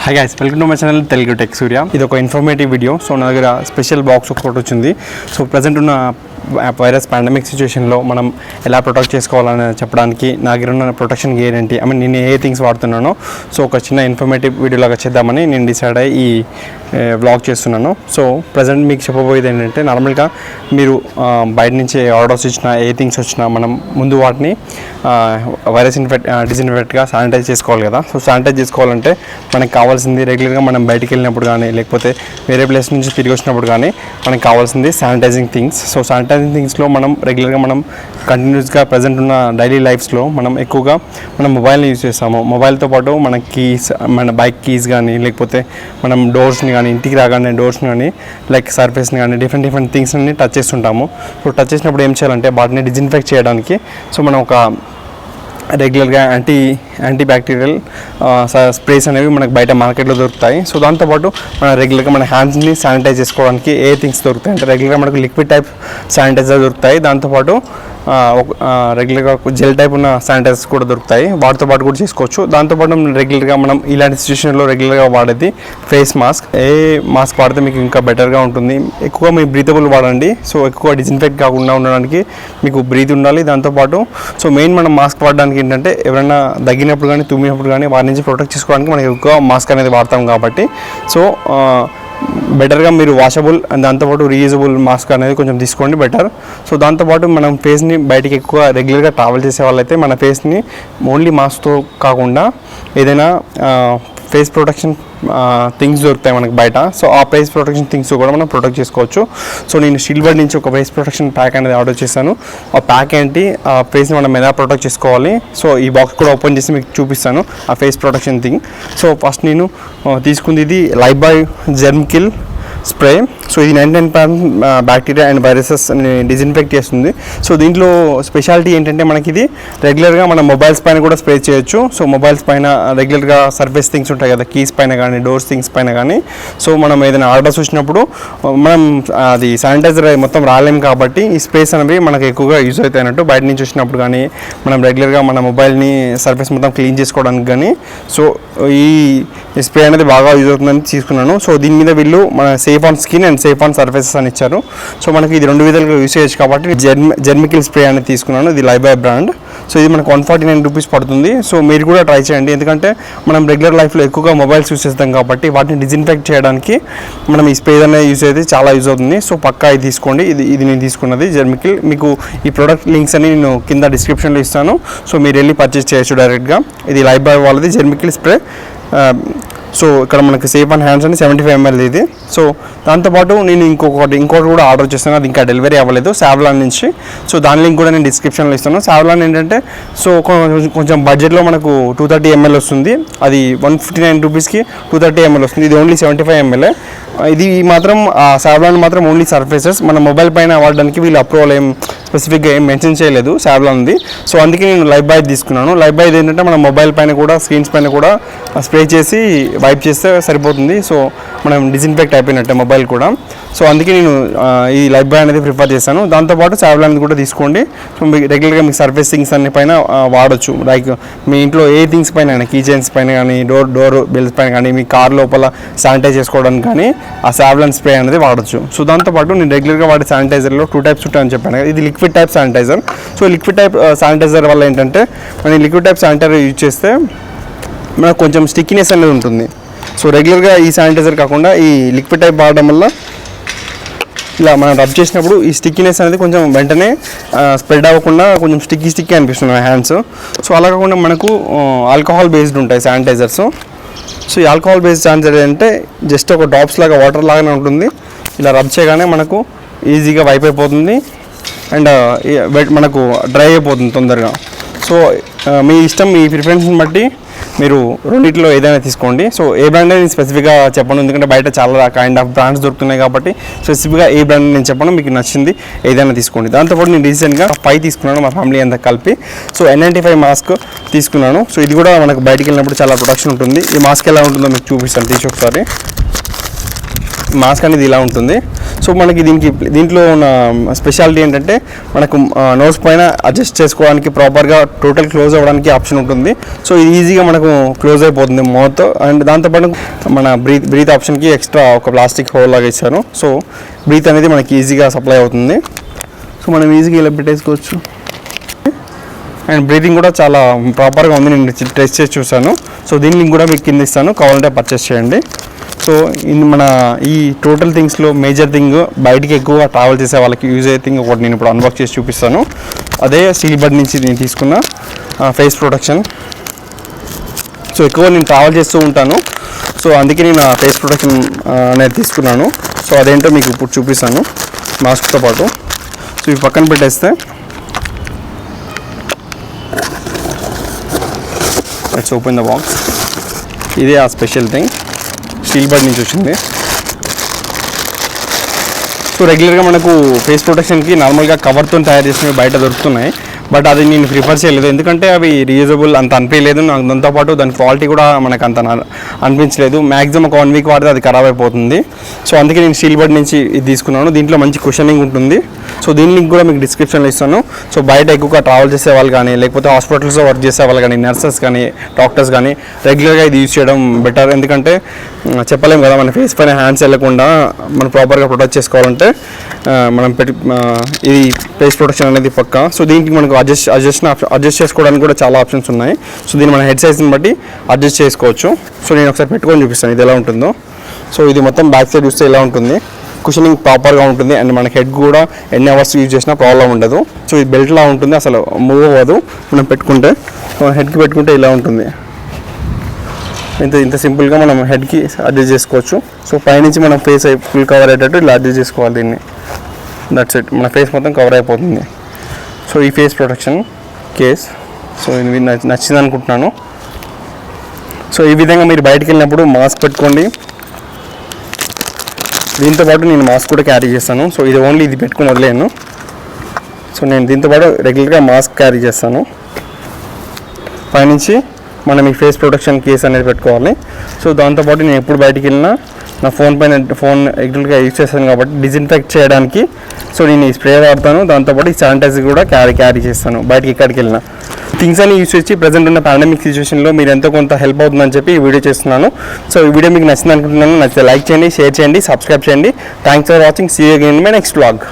Hi guys, welcome to my channel Telugu Tech Surya. This is an informative video. So, I have a special box. So, present in virus pandemic సిచ్యువేషన్లో మనం ఎలా protect చేసుకోవాలని చెప్పడానికి నా దగ్గర ఉన్న protection gear ఏంటి, I mean నేను ఏ థింగ్స్ వాడుతున్నానో సో ఒక చిన్న ఇన్ఫర్మేటివ్ వీడియోలాగా చేద్దామని నేను డిసైడ్ అయ్యి ఈ వ్లాగ్ చేస్తున్నాను. సో ప్రజెంట్ మీకు చెప్పబోయేది ఏంటంటే, నార్మల్గా మీరు బయట నుంచి ఆర్డర్స్ ఇచ్చినా ఏ థింగ్స్ వచ్చినా మనం ముందు వాటిని వైరస్ డిస్ఇన్ఫెక్ట్గా శానిటైజ్ చేసుకోవాలి కదా. సో శానిటైజ్ చేసుకోవాలంటే మనకు కావాల్సింది రెగ్యులర్గా మనం బయటికి వెళ్ళినప్పుడు కానీ లేకపోతే వేరే ప్లేస్ నుంచి తిరిగి వచ్చినప్పుడు కానీ మనకు కావాల్సింది శానిటైజింగ్ థింగ్స్. సో శానిటైజింగ్ థింగ్స్లో మనం రెగ్యులర్గా మనం కంటిన్యూస్గా ప్రజెంట్ ఉన్న డైలీ లైఫ్స్లో మనం ఎక్కువగా మనం మొబైల్ని యూజ్ చేస్తాము. మొబైల్తో పాటు మన కీస్, మన బైక్ కీస్ కానీ లేకపోతే మనం డోర్స్ని కానీ ఇంటికి రాగానే డోర్స్ని కానీ లైక్ సర్ఫేస్ని కానీ డిఫరెంట్ థింగ్స్ అన్ని టచ్ చేస్తుంటాము. సో టచ్ చేసినప్పుడు ఏం చేయాలంటే వాటిని డిస్ఇన్ఫెక్ట్ చేయడానికి సో మనం ఒక రెగ్యులర్గా యాంటీ బ్యాక్టీరియల్ స్ప్రేస్ అనేవి మనకు బయట మార్కెట్లో దొరుకుతాయి. సో దాంతోపాటు మన రెగ్యులర్గా మన హ్యాండ్స్ని శానిటైజ్ చేసుకోవడానికి ఏ థింగ్స్ దొరుకుతాయి అంటే, రెగ్యులర్గా మనకు లిక్విడ్ టైప్ శానిటైజర్ దొరుకుతాయి. దాంతోపాటు రెగ్యులర్గా జెల్ టైప్ ఉన్న శానిటైజర్స్ కూడా దొరుకుతాయి, వాటితో పాటు కూడా చేసుకోవచ్చు. దాంతోపాటు రెగ్యులర్గా మనం ఇలాంటి సిచ్యువేషన్లో రెగ్యులర్గా వాడేది ఫేస్ మాస్క్. ఏ మాస్క్ వాడితే మీకు ఇంకా బెటర్గా ఉంటుంది, ఎక్కువ మీ బ్రీతబుల్ వాడండి. సో ఎక్కువ డిస్ఇన్ఫెక్ట్ కాకుండా ఉండడానికి మీకు బ్రీత్ ఉండాలి. దాంతోపాటు సో మెయిన్ మనం మాస్క్ వాడడానికి ఏంటంటే, ఎవరైనా దగ్గినప్పుడు కానీ తుమ్మినప్పుడు కానీ వాటి నుంచి ప్రొటెక్ట్ చేసుకోవడానికి మనకి ఎక్కువ మాస్క్ అనేది వాడతాం కాబట్టి సో బెటర్గా మీరు వాషబుల్ అండ్ దాంతోపాటు రీయూజబుల్ మాస్క్ అనేది కొంచెం తీసుకోండి బెటర్. సో దాంతోపాటు మనం ఫేస్ని బయటికి ఎక్కువ రెగ్యులర్గా ట్రావెల్ చేసే వాళ్ళైతే మన ఫేస్ని ఓన్లీ మాస్క్తో కాకుండా ఏదైనా ఫేస్ ప్రొటెక్షన్ థింగ్స్ దొరుకుతాయి మనకు బయట. సో ఆ ఫేస్ ప్రొటెక్షన్ థింగ్స్ కూడా మనం ప్రొటెక్ట్ చేసుకోవచ్చు. సో నేను సిల్వర్ నుంచి ఒక ఫేస్ ప్రొటెక్షన్ ప్యాక్ అనేది ఆర్డర్ చేశాను. ఆ ప్యాక్ ఏంటి, ఆ ఫేస్ని మనం ఎలా ప్రొటెక్ట్ చేసుకోవాలి, సో ఈ బాక్స్ కూడా ఓపెన్ చేసి మీకు చూపిస్తాను ఆ face protection thing. So first నేను తీసుకుంది ఇది Lifebuoy germ kill spray. So ఇది 99% బ్యాక్టీరియా అండ్ వైరసెస్ని డిస్ఇన్ఫెక్ట్ చేస్తుంది. సో దీంట్లో స్పెషాలిటీ ఏంటంటే, మనకి ఇది రెగ్యులర్గా మన మొబైల్స్ పైన కూడా స్ప్రే చేయొచ్చు. సో మొబైల్స్ పైన రెగ్యులర్గా సర్ఫేస్ థింగ్స్ ఉంటాయి కదా, కీస్ పైన కానీ డోర్స్ థింగ్స్ పైన కానీ. సో మనం ఏదైనా ఆర్డర్స్ వచ్చినప్పుడు మనం అది శానిటైజర్ మొత్తం రాలేము కాబట్టి ఈ స్ప్రేస్ అనేవి మనకు ఎక్కువగా యూజ్ అవుతాయి అన్నట్టు. బయట నుంచి వచ్చినప్పుడు కానీ మనం రెగ్యులర్గా మన మొబైల్ని సర్ఫేస్ మొత్తం క్లీన్ చేసుకోవడానికి కానీ సో ఈ స్ప్రే అనేది బాగా యూజ్ అవుతుందని తీసుకున్నాను. సో దీని మీద వీళ్ళు మన safe on skin and safe on surfaces అని ఇచ్చారు. సో మనకి ఇది 2 విధాలుగా యూజ్ చేయొచ్చు కాబట్టి జెర్మికిల్ స్ప్రే అనేది తీసుకున్నాను. ఇది లైఫ్బాయ్ బ్రాండ్. సో ఇది మనకు 149 రూపీస్ పడుతుంది. సో మీరు కూడా ట్రై చేయండి, ఎందుకంటే మనం రెగ్యులర్ లైఫ్లో ఎక్కువగా మొబైల్స్ యూజ్ చేస్తాం కాబట్టి వాటిని డిస్ఇన్ఫెక్ట్ చేయడానికి మనం ఈ స్ప్రే అనేది యూజ్ అయితే చాలా యూజ్ అవుతుంది. సో పక్కా ఇది తీసుకోండి. ఇది నేను తీసుకున్నది జెర్మికిల్. మీకు ఈ ప్రోడక్ట్ లింక్స్ అని నేను కింద డిస్క్రిప్షన్లో ఇస్తాను. సో మీరు వెళ్ళి పర్చేస్ చేయొచ్చు డైరెక్ట్గా. ఇది లైఫ్బాయ్ వాళ్ళది జెర్మికిల్ స్ప్రే. సో ఇక్కడ మనకి సేఫ్ ఆన్ హ్యాండ్స్ అని 75 ml ఇది. సో దాంతోపాటు నేను ఇంకోటి కూడా ఆర్డర్ చేస్తాను, అది ఇంకా డెలివరీ అవ్వలేదు, సావ్లాన్ నుంచి. సో దాని లింక్ కూడా నేను డిస్క్రిప్షన్లో ఇస్తాను. సావ్లాన్ ఏంటంటే సో కొంచెం బడ్జెట్లో మనకు 230 ml వస్తుంది. అది 159 రూపీస్కి 230 ml వస్తుంది. ఇది ఓన్లీ 75 ml. ఇది మాత్రం సావ్లాన్ మాత్రం ఓన్లీ సర్ఫేసెస్, మన మొబైల్ పైన వాడడానికి వీళ్ళు అప్రూవల్ ఏం స్పెసిఫిక్గా ఏం మెన్షన్ చేయలేదు సావ్లాన్ది. సో అందుకే నేను లైఫ్బాయ్ తీసుకున్నాను. లైఫ్బాయ్ ఏంటంటే మన మొబైల్ పైన కూడా స్క్రీన్స్ పైన కూడా స్ప్రే చేసి వైప్ చేస్తే సరిపోతుంది. సో మనం డిస్ఇన్ఫెక్ట్ అయిపోయినట్టే మొబైల్ కూడా. సో అందుకే నేను ఈ లైఫ్బాయ్ అనేది ప్రిఫర్ చేశాను. దాంతోపాటు సావ్లాన్ కూడా తీసుకోండి. సో మీకు రెగ్యులర్గా మీకు సర్ఫేస్ థింగ్స్ అన్ని పైన వాడచ్చు. లైక్ మీ ఇంట్లో ఏ థింగ్స్ పైన అయినా, కీ చైన్స్ పైన కానీ డోర్ బెల్స్ పైన కానీ, మీ కార్ లోపల శానిటైజ్ చేసుకోవడానికి కానీ ఆ సావ్లాన్ స్ప్రే అనేది వాడచ్చు. సో దాంతోపాటు నేను రెగ్యులర్గా వాడే శానిటైజర్లో 2 టైప్స్ ఉంటాయని చెప్పాను కదా. ఇది liquid type sanitiser. So liquid type sanitiser వల్ల ఏంటంటే, మనం లిక్విడ్ టైప్ శానిటైజర్ యూజ్ చేస్తే మనకు కొంచెం స్టిక్కినెస్ అనేది ఉంటుంది. సో రెగ్యులర్గా ఈ శానిటైజర్ కాకుండా ఈ లిక్విడ్ టైప్ వాడడం వల్ల ఇలా మనం రబ్ చేసినప్పుడు ఈ స్టిక్కినెస్ అనేది కొంచెం వెంటనే స్ప్రెడ్ అవ్వకుండా కొంచెం స్టిక్కీ అనిపిస్తుంది హ్యాండ్స్. సో అలా కాకుండా మనకు ఆల్కహాల్ బేస్డ్ ఉంటాయి శానిటైజర్స్. సో ఈ ఆల్కహాల్ బేస్డ్ శానిటైజర్ అంటే జస్ట్ ఒక డ్రాప్స్ లాగా వాటర్ లాగానే ఉంటుంది. ఇలా రబ్ చేయగానే మనకు ఈజీగా వైప్ అయిపోతుంది అండ్ మనకు డ్రై అయిపోతుంది తొందరగా. సో మీ ఇష్టం, మీ ప్రిఫరెన్స్ని బట్టి మీరు రెండింటిలో ఏదైనా తీసుకోండి. సో ఏ బ్రాండ్ నేను స్పెసిఫిక్గా చెప్పను, ఎందుకంటే బయట చాలా కైండ్ ఆఫ్ బ్రాండ్స్ దొరుకుతున్నాయి కాబట్టి స్పెసిఫిక్గా ఏ బ్రాండ్ నేను చెప్పను, మీకు నచ్చింది ఏదైనా తీసుకోండి. దాంతోపాటు నేను రీసెంట్గా 5 తీసుకున్నాను మా ఫ్యామిలీ అంతా కలిపి. సో N95 మాస్క్ తీసుకున్నాను. సో ఇది కూడా మనకు బయటికి వెళ్ళినప్పుడు చాలా ప్రొటెక్షన్ ఉంటుంది. ఈ మాస్క్ ఎలా ఉంటుందో మీకు చూపిస్తాను, తీసి ఒకసారి. మాస్క్ అనేది ఇలా ఉంటుంది. సో మనకి దీంట్లో ఉన్న స్పెషాలిటీ ఏంటంటే మనకు నోస్ పైన అడ్జస్ట్ చేసుకోవడానికి ప్రాపర్గా టోటల్ క్లోజ్ అవ్వడానికి ఆప్షన్ ఉంటుంది. సో ఇది ఈజీగా మనకు క్లోజ్ అయిపోతుంది మౌత్. అండ్ దాంతోపాటు మన బ్రీత్ ఆప్షన్కి ఎక్స్ట్రా ఒక ప్లాస్టిక్ హోల్ లాగా ఇచ్చాను. సో బ్రీత్ అనేది మనకి ఈజీగా సప్లై అవుతుంది. సో మనం ఈజీగా ఇలా పెట్టేసుకోవచ్చు. అండ్ బ్రీతింగ్ కూడా చాలా ప్రాపర్గా ఉంది, నేను టెస్ట్ చేసి చూసాను. సో దీని లింక్ కూడా మీకు కింద ఇస్తాను, కావాలంటే పర్చేస్ చేయండి. సో మన ఈ టోటల్ థింగ్స్లో మేజర్ థింగ్, బయటికి ఎక్కువగా ట్రావెల్ చేసే వాళ్ళకి యూజ్ అయ్యే థింగ్ ఒకటి నేను ఇప్పుడు అన్బాక్స్ చేసి చూపిస్తాను. అదే స్టీల్ బడ్ నుంచి నేను తీసుకున్న ఫేస్ ప్రొటెక్షన్. సో ఎక్కువ నేను ట్రావెల్ చేస్తూ ఉంటాను, సో అందుకే నేను ఫేస్ ప్రొటెక్షన్ అనేది తీసుకున్నాను. సో అదేంటో మీకు ఇప్పుడు చూపిస్తాను మాస్క్తో పాటు. సో ఇవి పక్కన పెట్టేస్తే లెట్స్ ఓపెన్ ద బాక్స్. ఇదే ఆ స్పెషల్ థింగ్, స్టీల్ బడ్ నుంచి వచ్చింది. సో రెగ్యులర్గా మనకు ఫేస్ ప్రొటెక్షన్కి నార్మల్గా కవర్తో తయారు చేసినవి బయట దొరుకుతున్నాయి, బట్ అది నేను ప్రిఫర్ చేయలేదు. ఎందుకంటే అవి రీయూజబుల్ అంత అనిపించలేదు. నాకు దాంతోపాటు దాని క్వాలిటీ కూడా మనకు అంత అనిపించలేదు. మ్యాక్సిమం ఒక 1 వీక్ వాడితే అది ఖరాబ్ అయిపోతుంది. సో అందుకే నేను స్టీల్ బడ్ నుంచి ఇది తీసుకున్నాను. దీంట్లో మంచి కుషనింగ్ ఉంటుంది. సో దీని లింక్ కూడా మీకు డిస్క్రిప్షన్లో ఇస్తాను. సో బయట ఎక్కువగా ట్రావెల్ చేసే వాళ్ళు కానీ, లేకపోతే హాస్పిటల్స్లో వర్క్ చేసే వాళ్ళు కానీ, నర్సెస్ కానీ, డాక్టర్స్ కానీ రెగ్యులర్గా ఇది యూజ్ చేయడం బెటర్. ఎందుకంటే చెప్పలేము కదా, మన ఫేస్ పైన హ్యాండ్స్ వెళ్ళకుండా మనం ప్రాపర్గా ప్రొటెక్ట్ చేసుకోవాలంటే మనం ఇది ఫేస్ ప్రొటెక్షన్ అనేది పక్కా. సో దీనికి మనకు అడ్జస్ట్ చేసుకోవడానికి కూడా చాలా ఆప్షన్స్ ఉన్నాయి. సో దీన్ని మన హెడ్ సైజ్ని బట్టి అడ్జస్ట్ చేసుకోవచ్చు. సో నేను ఒకసారి పెట్టుకొని చూపిస్తాను ఇది ఎలా ఉంటుందో. సో ఇది మొత్తం బ్యాక్ సైడ్ చూస్తే ఇలా ఉంటుంది. కుషనింగ్ ప్రాపర్గా ఉంటుంది. అండ్ మనకి హెడ్ కూడా ఎన్ని అవర్స్ యూజ్ చేసినా ప్రాబ్లం ఉండదు. సో ఇది బెల్ట్లా ఉంటుంది, అసలు మూవ్ అవ్వదు. మనం పెట్టుకుంటే హెడ్కి పెట్టుకుంటే ఇలా ఉంటుంది. ఇంత సింపుల్గా మనం హెడ్కి అడ్జస్ట్ చేసుకోవచ్చు. సో పైనుంచి మనం ఫేస్ ఫుల్ కవర్ అయ్యేటట్టు ఇలా అడ్జస్ట్ చేసుకోవాలి దీన్ని. దట్స్ ఇట్, మన ఫేస్ మొత్తం కవర్ అయిపోతుంది. సో ఈ ఫేస్ ప్రొటెక్షన్ కేస్, సో ఇది నచ్చింది అనుకుంటున్నాను. సో ఈ విధంగా మీరు బయటకు వెళ్ళినప్పుడు మాస్క్ పెట్టుకోండి. దీంతోపాటు నేను మాస్క్ కూడా క్యారీ చేస్తాను. సో ఇది ఓన్లీ ఇది పెట్టుకుని వదిలేను. సో నేను దీంతోపాటు రెగ్యులర్గా మాస్క్ క్యారీ చేస్తాను. పైనుంచి మనం ఈ ఫేస్ ప్రొటెక్షన్ కేస్ అనేది పెట్టుకోవాలి. సో దాంతోపాటు నేను ఎప్పుడు బయటికి వెళ్ళినా నా ఫోన్ రెగ్యులర్గా యూజ్ చేస్తాను కాబట్టి డిజిన్ఫెక్ట్ చేయడానికి సో నేను ఈ స్ప్రే వాడతాను. దాంతోపాటు ఈ శానిటైజర్ కూడా క్యారీ చేస్తాను బయటికి ఎక్కడికి వెళ్ళినా. థింగ్స్ అని యూజ్ చేసి ప్రజెంట్ ఉన్న పాండమిక్ సిచ్యువేషన్లో మీరు ఎంతో కొంత హెల్ప్ అవుతుందని చెప్పి ఈ వీడియో చేస్తున్నాను. సో ఈ వీడియో మీకు నచ్చింది అనుకుంటున్నాను. నచ్చితే లైక్ చేయండి, షేర్ చేయండి, సబ్స్క్రైబ్ చేయండి. Thanks for watching. See you again in my next vlog.